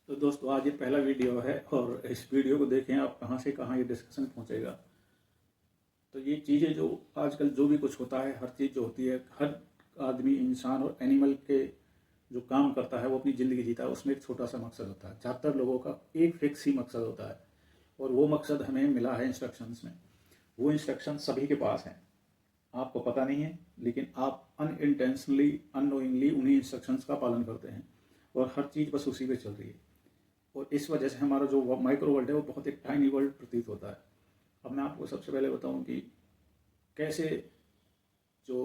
तो दोस्तों आज ये पहला वीडियो है और इस वीडियो को देखें आप कहाँ से कहाँ ये डिस्कशन पहुँचेगा। तो ये चीज़ें जो आजकल जो भी कुछ होता है, हर चीज़ जो होती है, हर आदमी, इंसान और एनिमल के जो काम करता है वो अपनी ज़िंदगी जीता है, उसमें एक छोटा सा मकसद होता है। ज़्यादातर लोगों का एक फिक्स ही मकसद होता है और वो मकसद हमें मिला है इंस्ट्रक्शंस में। वो इंस्ट्रक्शन सभी के पास हैं, आपको पता नहीं है, लेकिन आप अनइंटेंशनली, अननोइंगली उन्हीं इंस्ट्रक्शंस का पालन करते हैं और हर चीज़ बस उसी पे चल रही है। और इस वजह से हमारा जो माइक्रो वर्ल्ड है वो बहुत एक टाइनी वर्ल्ड प्रतीत होता है। अब मैं आपको सबसे पहले बताऊं कि कैसे जो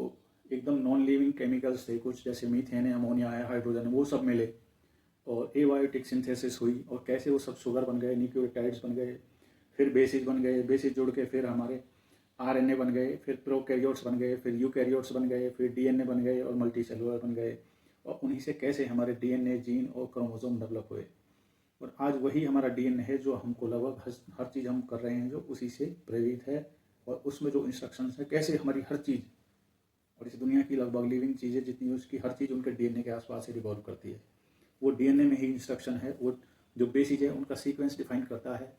एकदम नॉन लिविंग केमिकल्स थे, कुछ जैसे मीथेन है, अमोनिया है, हाइड्रोजन है, वो सब मिले और एबायोटिक सिंथेसिस हुई और कैसे वो सब शुगर बन गए, न्यूक्लियोटाइड्स बन गए, फिर बेसिस बन गए, बेसिस जुड़ के फिर हमारे आरएनए बन गए, फिर प्रोकैरियोट्स बन गए, फिर यूकैरियोट्स बन गए, फिर डीएनए बन गए और मल्टी सेलुलर बन गए और उन्हीं से कैसे हमारे डीएनए, जीन और क्रोमोसोम डेवलप हुए। और आज वही हमारा डीएनए है जो हमको लगभग हर चीज़ हम कर रहे हैं जो उसी से प्रेरित है। और उसमें जो इंस्ट्रक्शंस है कैसे हमारी हर चीज़ और इस दुनिया की लगभग लिविंग चीज़ें जितनी उसकी हर चीज़ उनके डीएनए के आसपास से रिवॉल्व करती है। वो डीएनए में ही इंस्ट्रक्शन है, वो जो बेसिस है उनका सीक्वेंस डिफाइन करता है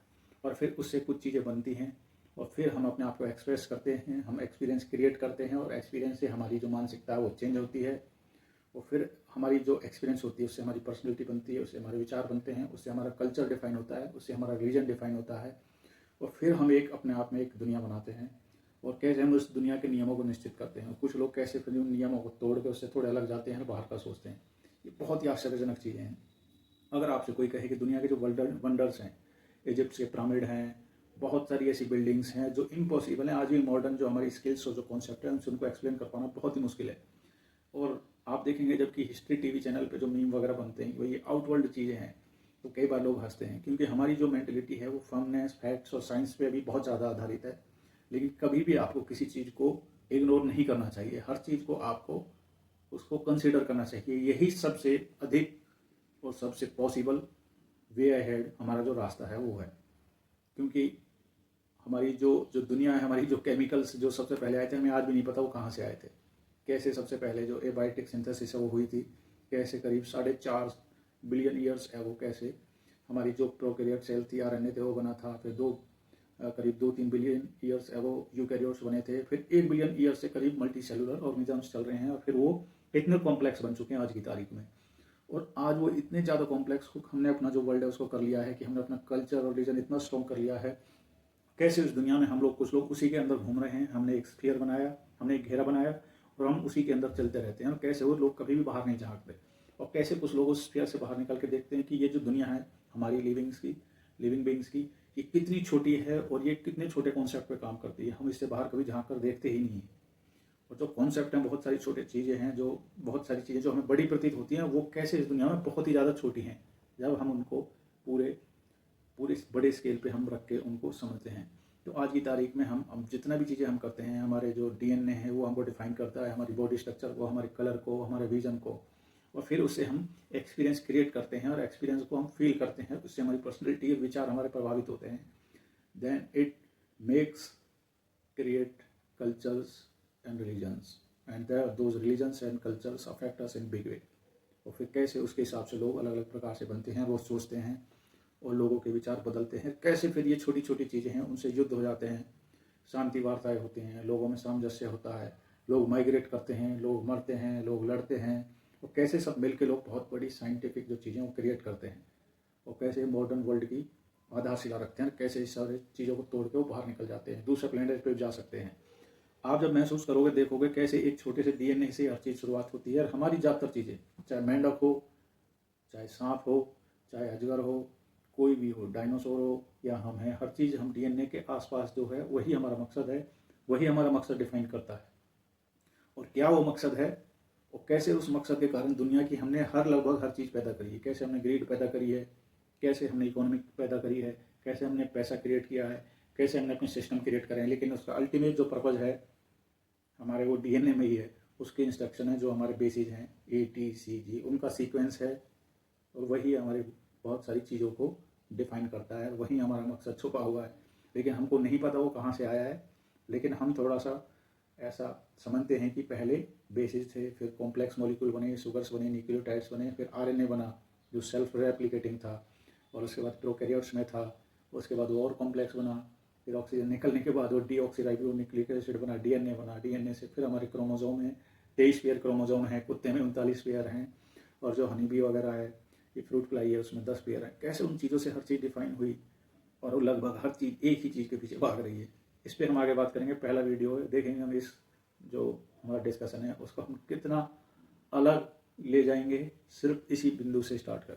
और फिर उससे कुछ चीज़ें बनती हैं और फिर हम अपने आप को एक्सप्रेस करते हैं, हम एक्सपीरियंस क्रिएट करते हैं और एक्सपीरियंस से हमारी जो मानसिकता है वो चेंज होती है और फिर हमारी जो एक्सपीरियंस होती है उससे हमारी पर्सनैलिटी बनती है, उससे हमारे विचार बनते हैं, उससे हमारा कल्चर डिफाइन होता है, उससे हमारा रिलीजन डिफाइन होता है और फिर हम एक अपने आप में एक दुनिया बनाते हैं और कैसे हम उस दुनिया के नियमों को निश्चित करते हैं। कुछ लोग कैसे फिर उन नियमों को तोड़ के उससे थोड़े अलग जाते हैं और बाहर का सोचते हैं। ये बहुत ही आश्चर्यजनक चीज़ें हैं। अगर आपसे कोई कहे कि दुनिया के जो वंडर्स हैं, इजिप्ट के पिरामिड हैं, बहुत सारी ऐसी बिल्डिंग्स हैं जो इम्पॉसिबल हैं, आज भी मॉडर्न जो हमारी स्किल्स और जो कॉन्सेप्ट है उनको एक्सप्लेन कर पाना बहुत ही मुश्किल है। और आप देखेंगे जबकि हिस्ट्री टीवी चैनल पे जो मीम वगैरह बनते हैं वो ये आउटवर्ल्ड चीज़ें हैं, तो कई बार लोग हंसते हैं क्योंकि हमारी जो मेंटलिटी है वो फर्मनेस, फैक्ट्स और साइंस पे अभी बहुत ज़्यादा आधारित है। लेकिन कभी भी आपको किसी चीज़ को इग्नोर नहीं करना चाहिए, हर चीज़ को आपको उसको कंसिडर करना चाहिए। यही सबसे अधिक और सबसे पॉसिबल वे अहेड हमारा जो रास्ता है वो है। क्योंकि हमारी जो जो दुनिया है, हमारी जो केमिकल्स जो सबसे पहले आए थे, हमें आज भी नहीं पता वो कहाँ से आए थे। कैसे सबसे पहले जो एबायोटिक सिंथेसिस है वो हुई थी, कैसे करीब 4.5 बिलियन ईयर्स है वो, कैसे हमारी जो प्रोकैरियोट सेल थी, आरएनए थे, वो बना था। फिर करीब 2-3 बिलियन ईयर्स है वो यूकैरियोट्स बने थे। फिर 1 बिलियन ईयर्स से करीब मल्टी सेलुलर ऑर्गेनिजम्स चल रहे हैं और फिर वो इतने कॉम्प्लेक्स बन चुके हैं आज की तारीख में। और आज वो इतने ज़्यादा कॉम्प्लेक्स को हमने अपना जो वर्ल्ड है उसको कर लिया है कि हमने अपना कल्चर और रिलीजन इतना स्ट्रॉन्ग कर लिया है। कैसे उस दुनिया में हम लोग, कुछ लोग उसी के अंदर घूम रहे हैं। हमने एक स्फीयर बनाया, हमने एक घेरा बनाया और हम उसी के अंदर चलते रहते हैं और कैसे वो लोग कभी भी बाहर नहीं झाँकते। और कैसे कुछ लोग उस स्फीयर से बाहर निकल के देखते हैं कि ये जो दुनिया है हमारी लिविंग बींग्स की, ये कितनी छोटी है और ये कितने छोटे कॉन्सेप्ट पे काम करती है। हम इससे बाहर कभी झाँक कर देखते ही नहीं है। और जो कॉन्सेप्ट हैं, बहुत सारी छोटी चीज़ें हैं, जो बहुत सारी चीज़ें जो हमें बड़ी प्रतीत होती हैं, वो कैसे इस दुनिया में बहुत ही ज़्यादा छोटी हैं जब हम उनको पूरे पूरे बड़े स्केल पे हम रख के उनको समझते हैं। तो आज की तारीख में हम जितना भी चीज़ें हम करते हैं, हमारे जो डीएनए है वो हमको डिफाइन करता है, हमारी बॉडी स्ट्रक्चर को, हमारे कलर को, हमारे विजन को, और फिर उससे हम एक्सपीरियंस क्रिएट करते हैं और एक्सपीरियंस को हम फील करते हैं। उससे हमारी पर्सनैलिटी, विचार हमारे प्रभावित होते हैं। Then it makes create cultures and religions and those religions and cultures affect us in big way. और फिर कैसे उसके हिसाब से लोग अलग अलग प्रकार से बनते हैं, वो सोचते हैं और लोगों के विचार बदलते हैं। कैसे फिर ये छोटी छोटी चीज़ें हैं उनसे युद्ध हो जाते हैं, शांति वार्ताएँ होती हैं, लोगों में सामंजस्य होता है, लोग माइग्रेट करते हैं, लोग मरते हैं, लोग लड़ते हैं। और कैसे सब मिल के लोग बहुत बड़ी साइंटिफिक जो चीज़ें वो क्रिएट करते हैं और कैसे मॉडर्न वर्ल्ड की आधारशिला रखते हैं, कैसे इस सारी चीज़ों को तोड़ के वो बाहर निकल जाते हैं, दूसरे प्लेनेट पर जा सकते हैं। आप जब महसूस करोगे, देखोगे कैसे एक छोटे से डीएनए से हर चीज़ शुरुआत होती है। और हमारी ज़्यादातर चीज़ें, चाहे मेंढक हो, चाहे सांप हो, चाहे अजगर हो, कोई भी हो, डायनासोर हो या हम हैं, हर चीज़ हम डीएनए के आसपास जो है वही हमारा मकसद है, वही हमारा मकसद डिफाइन करता है। और क्या वो मकसद है और कैसे उस मकसद के कारण दुनिया की हमने लगभग हर चीज़ पैदा करी है। कैसे हमने ग्रीड पैदा करी है, कैसे हमने इकोनॉमी पैदा करी है, कैसे हमने पैसा क्रिएट किया है, कैसे हमने अपने सिस्टम क्रिएट करे हैं। लेकिन उसका अल्टीमेट जो पर्पज़ है हमारे वो डीएनए में ही है। उसके इंस्ट्रक्शन है जो हमारे बेसिस हैं, ATCG, उनका सीक्वेंस है और वही हमारे बहुत सारी चीज़ों को डिफाइन करता है। वहीं हमारा मकसद छुपा हुआ है, लेकिन हमको नहीं पता वो कहाँ से आया है। लेकिन हम थोड़ा सा ऐसा समझते हैं कि पहले बेसिस थे, फिर कॉम्प्लेक्स मॉलिक्यूल बने, शुगर्स बने, न्यूक्लियोटाइड्स बने, फिर आरएनए बना, जो सेल्फ रेप्लिकेटिंग था, और उसके बाद प्रोकैरियोट्स में था, उसके बाद वो और कॉम्प्लेक्स बना, फिर ऑक्सीजन निकलने के बाद वो डीऑक्सीराइबोन्यूक्लिक एसिड बना, डीएनए बना, डीएनए से फिर हमारे क्रोमोजोम में 23 पेयर क्रोमोजोम हैं, कुत्ते में 39 पेयर हैं, और जो हनी बी वगैरह है, ये फ्रूट फ्लाई है, उसमें 10 पेयर हैं। कैसे उन चीज़ों से हर चीज़ डिफाइन हुई और वो लगभग हर चीज़ एक ही चीज़ के पीछे भाग रही है। इस पर हम आगे बात करेंगे। पहला वीडियो है, देखेंगे हम इस जो हमारा डिस्कशन है उसको हम कितना अलग ले जाएंगे, सिर्फ इसी बिंदु से स्टार्ट कर